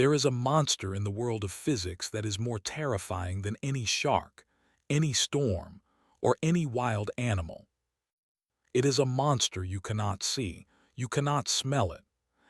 There is a monster in the world of physics that is more terrifying than any shark, any storm, or any wild animal. It is a monster you cannot see, you cannot smell it,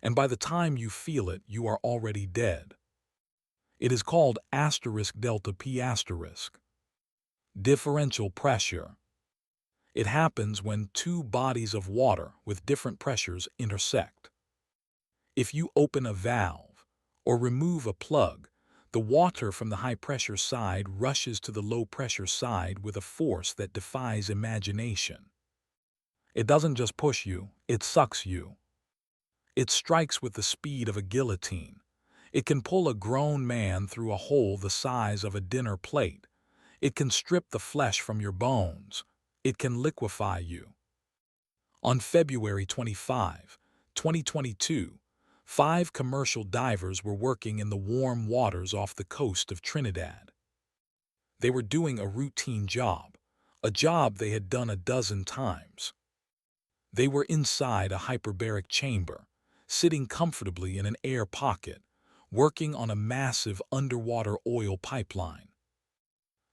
and by the time you feel it, you are already dead. It is called asterisk delta P asterisk. Differential pressure. It happens when two bodies of water with different pressures intersect. If you open a valve or remove a plug, the water from the high-pressure side rushes to the low-pressure side with a force that defies imagination. It doesn't just push you, it sucks you. It strikes with the speed of a guillotine. It can pull a grown man through a hole the size of a dinner plate. It can strip the flesh from your bones. It can liquefy you. On February 25, 2022, 5 commercial divers were working in the warm waters off the coast of Trinidad. They were doing a routine job, a job they had done a dozen times. They were inside a hyperbaric chamber, sitting comfortably in an air pocket, working on a massive underwater oil pipeline.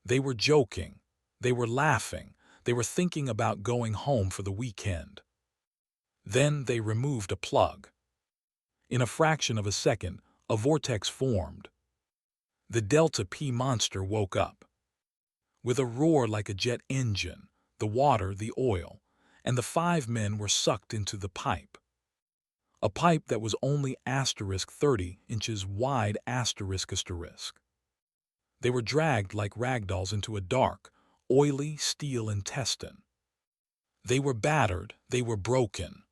They were joking, they were laughing, they were thinking about going home for the weekend. Then they removed a plug. In a fraction of a second, a vortex formed. The Delta P monster woke up. With a roar like a jet engine, the water, the oil, and the 5 men were sucked into the pipe. A pipe that was only asterisk 30 inches wide asterisk asterisk. They were dragged like ragdolls into a dark, oily steel intestine. They were battered, they were broken.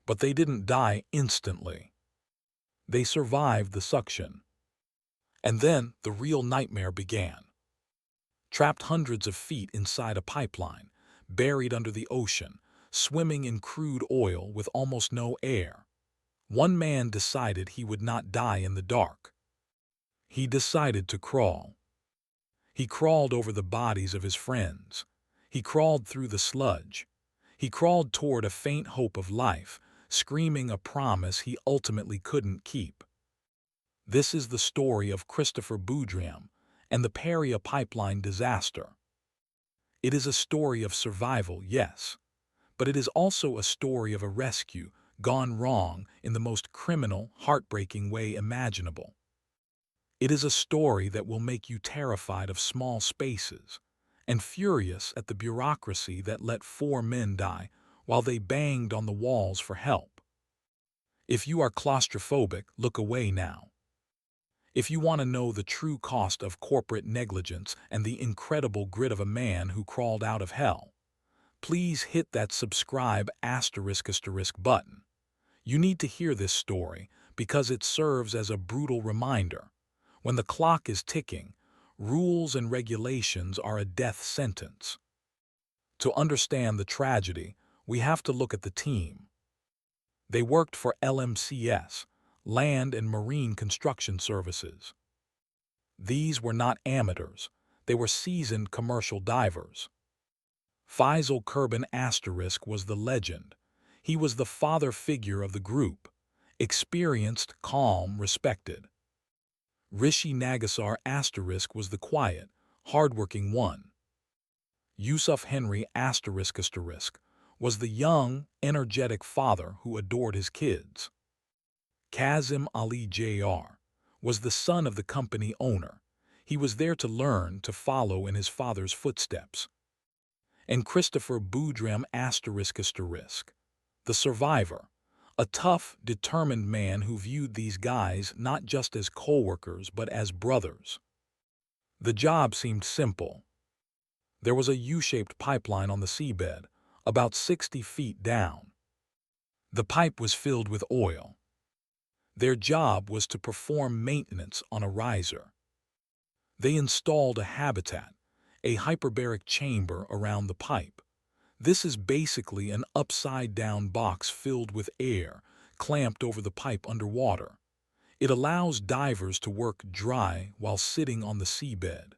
But they didn't die instantly. They survived the suction. And then the real nightmare began. Trapped hundreds of feet inside a pipeline, buried under the ocean, swimming in crude oil with almost no air, one man decided he would not die in the dark. He decided to crawl. He crawled over the bodies of his friends. He crawled through the sludge. He crawled toward a faint hope of life, screaming a promise he ultimately couldn't keep. This is the story of Christopher Boodram and the Paria Pipeline disaster. It is a story of survival, yes, but it is also a story of a rescue gone wrong in the most criminal, heartbreaking way imaginable. It is a story that will make you terrified of small spaces and furious at the bureaucracy that let 4 men die while they banged on the walls for help. If you are claustrophobic, look away now. If you want to know the true cost of corporate negligence and the incredible grit of a man who crawled out of hell, please hit that subscribe asterisk button. You need to hear this story because it serves as a brutal reminder. When the clock is ticking, rules and regulations are a death sentence. To understand the tragedy, we have to look at the team. They worked for LMCS, Land and Marine Construction Services. These were not amateurs, they were seasoned commercial divers. Faisal Kurban asterisk was the legend. He was the father figure of the group, experienced, calm, respected. Rishi Nagasar asterisk was the quiet, hardworking one. Yusuf Henry asterisk was the young, energetic father who adored his kids. Kazim Ali Jr. was the son of the company owner. He was there to learn, to follow in his father's footsteps. And Christopher Boodram asterisk, the survivor, a tough, determined man who viewed these guys not just as co-workers but as brothers. The job seemed simple. There was a U-shaped pipeline on the seabed, about 60 feet down. The pipe was filled with oil. Their job was to perform maintenance on a riser. They installed a habitat, a hyperbaric chamber around the pipe. This is basically an upside-down box filled with air, clamped over the pipe underwater. It allows divers to work dry while sitting on the seabed.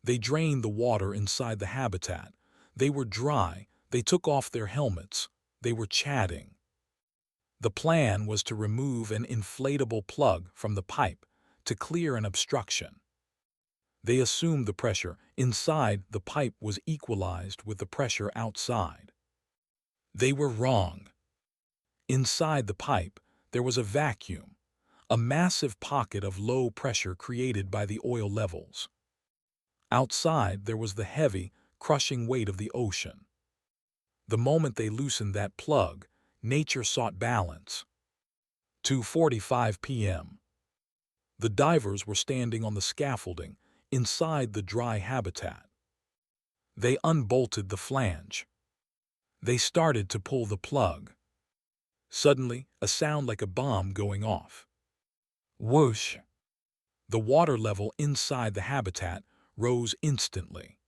They drained the water inside the habitat. They were dry, they took off their helmets, they were chatting. The plan was to remove an inflatable plug from the pipe to clear an obstruction. They assumed the pressure inside the pipe was equalized with the pressure outside. They were wrong. Inside the pipe, there was a vacuum, a massive pocket of low pressure created by the oil levels. Outside, there was the heavy, crushing weight of the ocean. The moment they loosened that plug, nature sought balance. 2:45 p.m. The divers were standing on the scaffolding inside the dry habitat. They unbolted the flange. They started to pull the plug. Suddenly, a sound like a bomb going off. Whoosh! The water level inside the habitat rose instantly.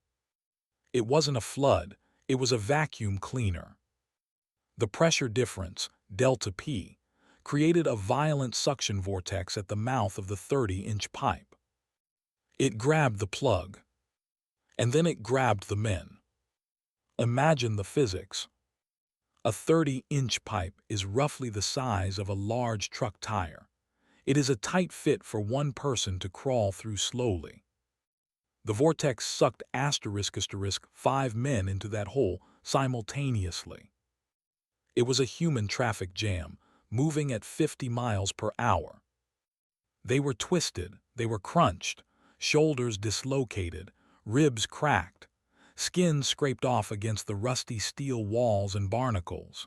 It wasn't a flood, it was a vacuum cleaner. The pressure difference, delta P, created a violent suction vortex at the mouth of the 30-inch pipe. It grabbed the plug, and then it grabbed the men. Imagine the physics. A 30-inch pipe is roughly the size of a large truck tire. It is a tight fit for one person to crawl through slowly. The vortex sucked **5 men into that hole simultaneously. It was a human traffic jam, moving at 50 miles per hour. They were twisted, they were crunched, shoulders dislocated, ribs cracked, skin scraped off against the rusty steel walls and barnacles.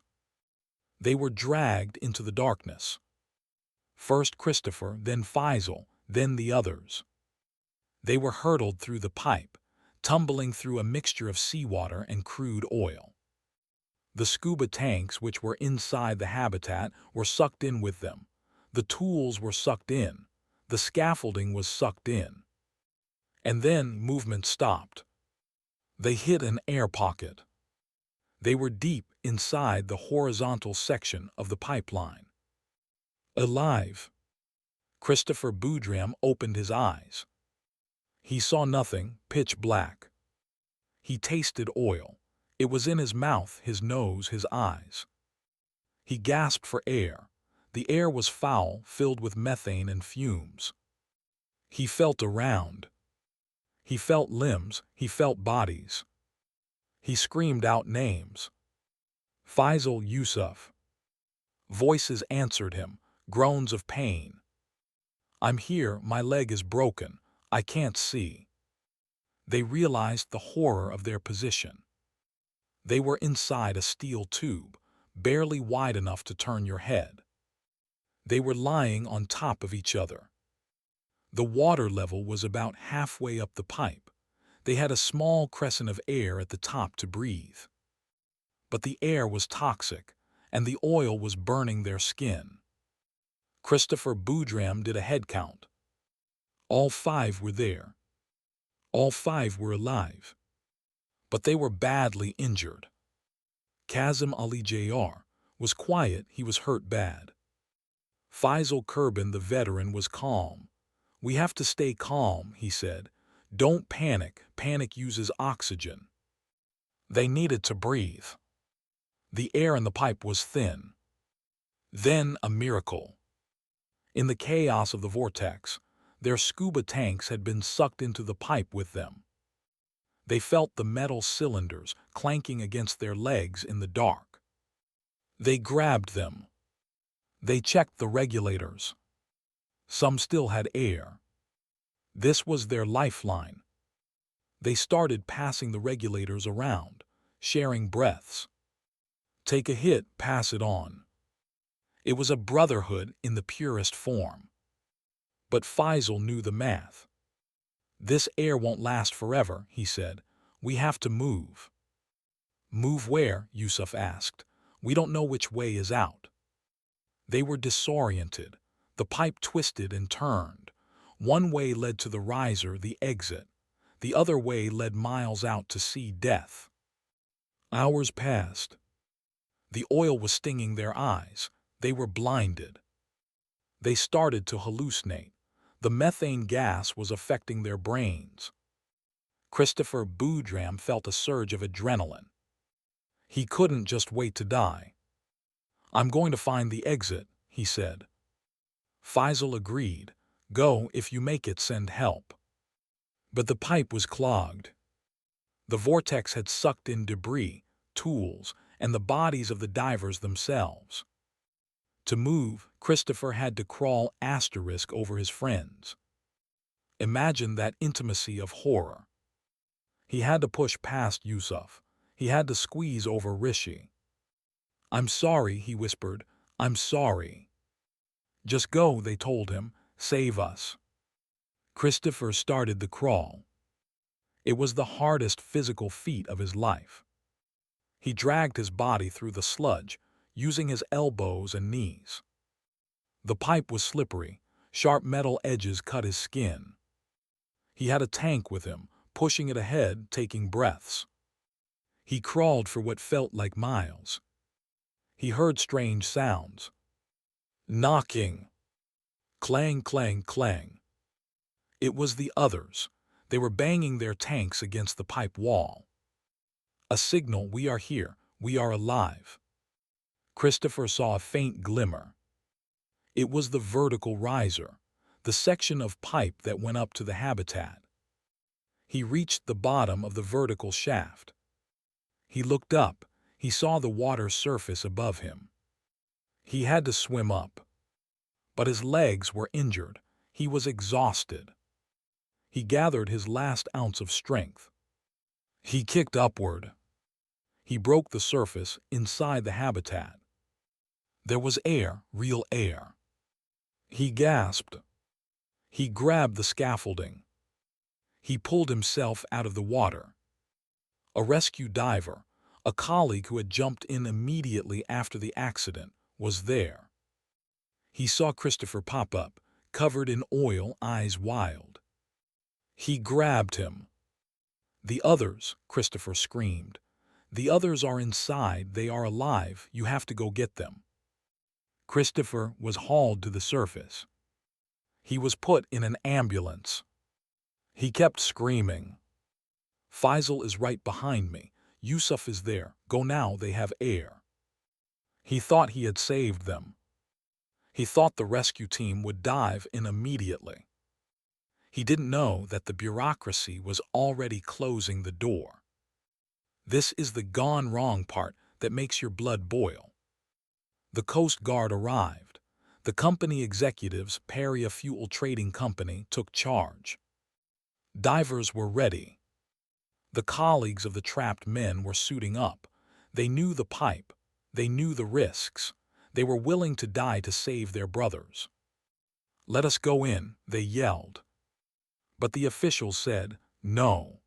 They were dragged into the darkness. First Christopher, then Faisal, then the others. They were hurtled through the pipe, tumbling through a mixture of seawater and crude oil. The scuba tanks which were inside the habitat were sucked in with them. The tools were sucked in. The scaffolding was sucked in. And then movement stopped. They hit an air pocket. They were deep inside the horizontal section of the pipeline. Alive. Christopher Boodram opened his eyes. He saw nothing, pitch black. He tasted oil. It was in his mouth, his nose, his eyes. He gasped for air. The air was foul, filled with methane and fumes. He felt around. He felt limbs, he felt bodies. He screamed out names. Faisal, Yusuf. Voices answered him, groans of pain. I'm here, my leg is broken, I can't see. They realized the horror of their position. They were inside a steel tube, barely wide enough to turn your head. They were lying on top of each other. The water level was about halfway up the pipe. They had a small crescent of air at the top to breathe. But the air was toxic, and the oil was burning their skin. Christopher Boodram did a head count. All 5 were there. All 5 were alive. But they were badly injured. Kazim Ali Jr. was quiet, he was hurt bad. Faisal Kurban, the veteran, was calm. We have to stay calm, he said. Don't panic, panic uses oxygen. They needed to breathe. The air in the pipe was thin. Then a miracle. In the chaos of the vortex, their scuba tanks had been sucked into the pipe with them. They felt the metal cylinders clanking against their legs in the dark. They grabbed them. They checked the regulators. Some still had air. This was their lifeline. They started passing the regulators around, sharing breaths. Take a hit, pass it on. It was a brotherhood in the purest form. But Faisal knew the math. This air won't last forever, he said. We have to move. Move where? Yusuf asked. We don't know which way is out. They were disoriented. The pipe twisted and turned. One way led to the riser, the exit. The other way led miles out to sea death. Hours passed. The oil was stinging their eyes. They were blinded. They started to hallucinate. The methane gas was affecting their brains. Christopher Boodram felt a surge of adrenaline. He couldn't just wait to die. "I'm going to find the exit," he said. Faisal agreed. "Go, if you make it, send help." But the pipe was clogged. The vortex had sucked in debris, tools, and the bodies of the divers themselves. To move, Christopher had to crawl asterisk over his friends. Imagine that intimacy of horror. He had to push past Yusuf. He had to squeeze over Rishi. "I'm sorry," he whispered. "I'm sorry." "Just go," they told him. "Save us." Christopher started the crawl. It was the hardest physical feat of his life. He dragged his body through the sludge, using his elbows and knees. The pipe was slippery. Sharp metal edges cut his skin. He had a tank with him, pushing it ahead, taking breaths. He crawled for what felt like miles. He heard strange sounds. Knocking. Clang, clang, clang. It was the others. They were banging their tanks against the pipe wall. A signal: "We are here, we are alive." Christopher saw a faint glimmer. It was the vertical riser, the section of pipe that went up to the habitat. He reached the bottom of the vertical shaft. He looked up. He saw the water surface above him. He had to swim up. But his legs were injured. He was exhausted. He gathered his last ounce of strength. He kicked upward. He broke the surface inside the habitat. There was air, real air. He gasped. He grabbed the scaffolding. He pulled himself out of the water. A rescue diver, a colleague who had jumped in immediately after the accident, was there. He saw Christopher pop up, covered in oil, eyes wild. He grabbed him. "The others," Christopher screamed. "The others are inside, they are alive, you have to go get them." Christopher was hauled to the surface. He was put in an ambulance. He kept screaming. "Faisal is right behind me. Yusuf is there. Go now, they have air." He thought he had saved them. He thought the rescue team would dive in immediately. He didn't know that the bureaucracy was already closing the door. This is the gone wrong part that makes your blood boil. The Coast Guard arrived. The company executives, Paria Fuel Trading Company, took charge. Divers were ready. The colleagues of the trapped men were suiting up. They knew the pipe. They knew the risks. They were willing to die to save their brothers. "Let us go in," they yelled. But the officials said, "No."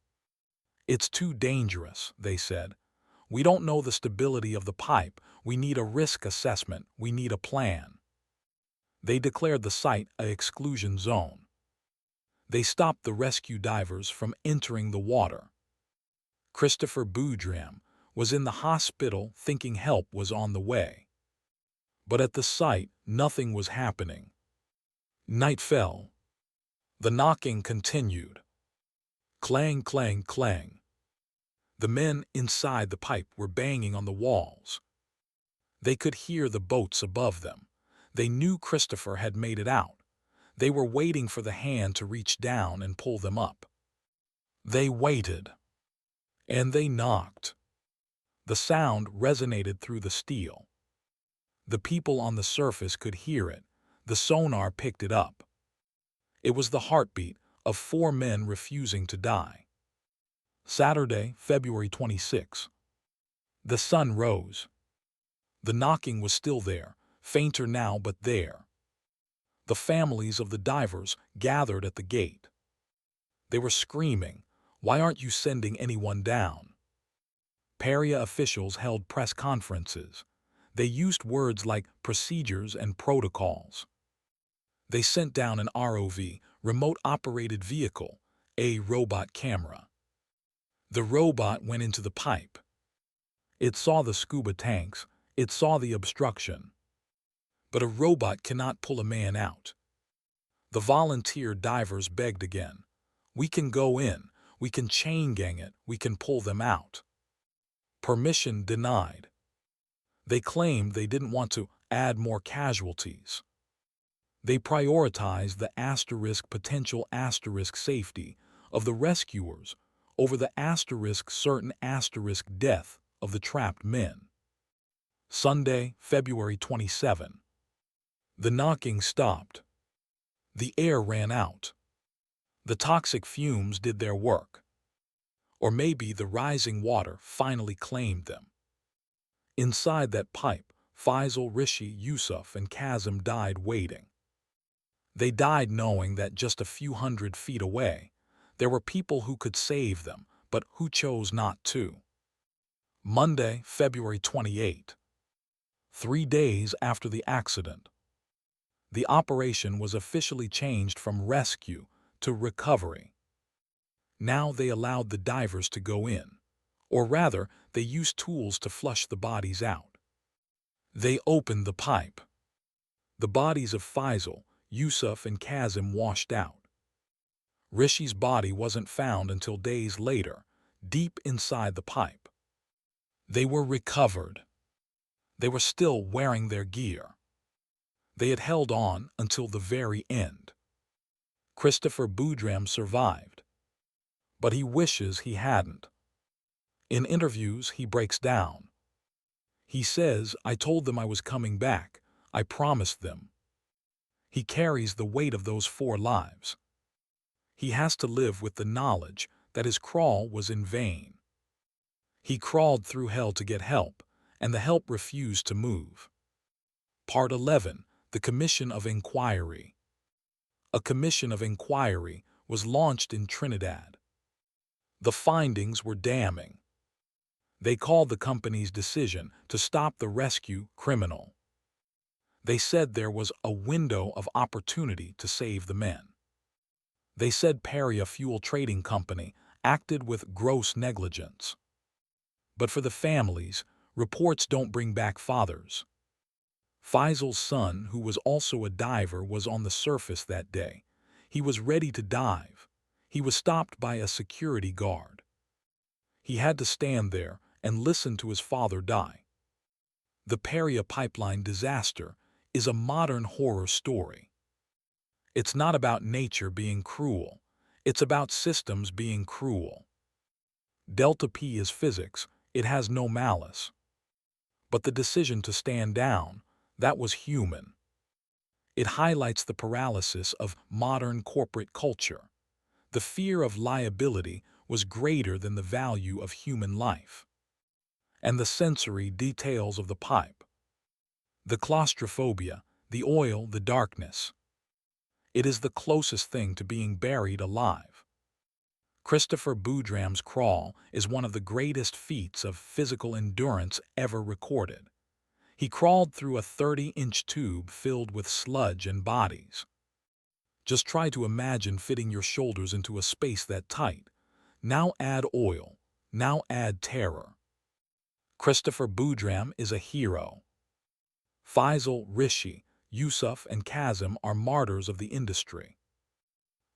"It's too dangerous," they said. "We don't know the stability of the pipe. We need a risk assessment. We need a plan." They declared the site an exclusion zone. They stopped the rescue divers from entering the water. Christopher Boodram was in the hospital thinking help was on the way. But at the site, nothing was happening. Night fell. The knocking continued. Clang, clang, clang. The men inside the pipe were banging on the walls. They could hear the boats above them. They knew Christopher had made it out. They were waiting for the hand to reach down and pull them up. They waited. And they knocked. The sound resonated through the steel. The people on the surface could hear it. The sonar picked it up. It was the heartbeat of 4 men refusing to die. Saturday, February 26. The sun rose. The knocking was still there, fainter now but there. The families of the divers gathered at the gate. They were screaming, "Why aren't you sending anyone down?" Paria officials held press conferences. They used words like procedures and protocols. They sent down an ROV, remote-operated vehicle, a robot camera. The robot went into the pipe. It saw the scuba tanks. It saw the obstruction. But a robot cannot pull a man out. The volunteer divers begged again. "We can go in. We can chain gang it. We can pull them out." Permission denied. They claimed they didn't want to add more casualties. They prioritized the potential safety of the rescuers over the certain death of the trapped men. Sunday, February 27. The knocking stopped. The air ran out. The toxic fumes did their work. Or maybe the rising water finally claimed them. Inside that pipe, Faisal, Rishi, Yusuf, and Kazim died waiting. They died knowing that just a few hundred feet away, there were people who could save them, but who chose not to. Monday, February 28. 3 days after the accident, the operation was officially changed from rescue to recovery. Now they allowed the divers to go in, or rather, they used tools to flush the bodies out. They opened the pipe. The bodies of Faisal, Yusuf, and Kazim washed out. Rishi's body wasn't found until days later, deep inside the pipe. They were recovered. They were still wearing their gear. They had held on until the very end. Christopher Boodram survived, but he wishes he hadn't. In interviews, he breaks down. He says, "I told them I was coming back. I promised them." He carries the weight of those 4 lives. He has to live with the knowledge that his crawl was in vain. He crawled through hell to get help, and the help refused to move. Part 11. The Commission of Inquiry. A commission of inquiry was launched in Trinidad. The findings were damning. They called the company's decision to stop the rescue criminal. They said there was a window of opportunity to save the men. They said Paria Fuel Trading Company acted with gross negligence. But for the families, reports don't bring back fathers. Faisal's son, who was also a diver, was on the surface that day. He was ready to dive. He was stopped by a security guard. He had to stand there and listen to his father die. The Paria Pipeline disaster is a modern horror story. It's not about nature being cruel. It's about systems being cruel. Delta P is physics. It has no malice. But the decision to stand down, that was human. It highlights the paralysis of modern corporate culture. The fear of liability was greater than the value of human life. And the sensory details of the pipe. The claustrophobia, the oil, the darkness. It is the closest thing to being buried alive. Christopher Boodram's crawl is one of the greatest feats of physical endurance ever recorded. He crawled through a 30-inch tube filled with sludge and bodies. Just try to imagine fitting your shoulders into a space that tight. Now add oil. Now add terror. Christopher Boodram is a hero. Faisal, Rishi, Yusuf, and Kazim are martyrs of the industry.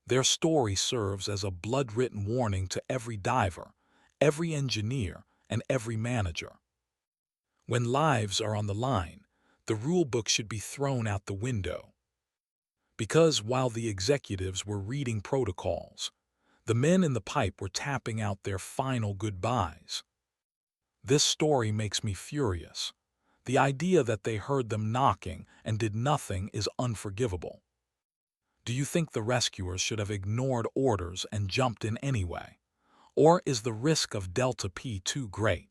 Their story serves as a blood-written warning to every diver, every engineer, and every manager. When lives are on the line, the rule book should be thrown out the window. Because while the executives were reading protocols, the men in the pipe were tapping out their final goodbyes. This story makes me furious. The idea that they heard them knocking and did nothing is unforgivable. Do you think the rescuers should have ignored orders and jumped in anyway? Or is the risk of Delta P too great?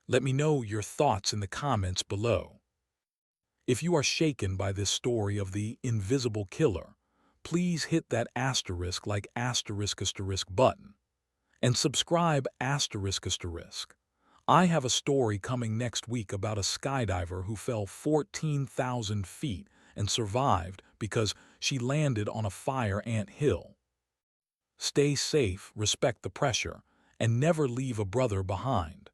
Let me know your thoughts in the comments below. If you are shaken by this story of the invisible killer, please hit that *** button and subscribe ***. I have a story coming next week about a skydiver who fell 14,000 feet and survived because she landed on a fire ant hill. Stay safe, respect the pressure, and never leave a brother behind.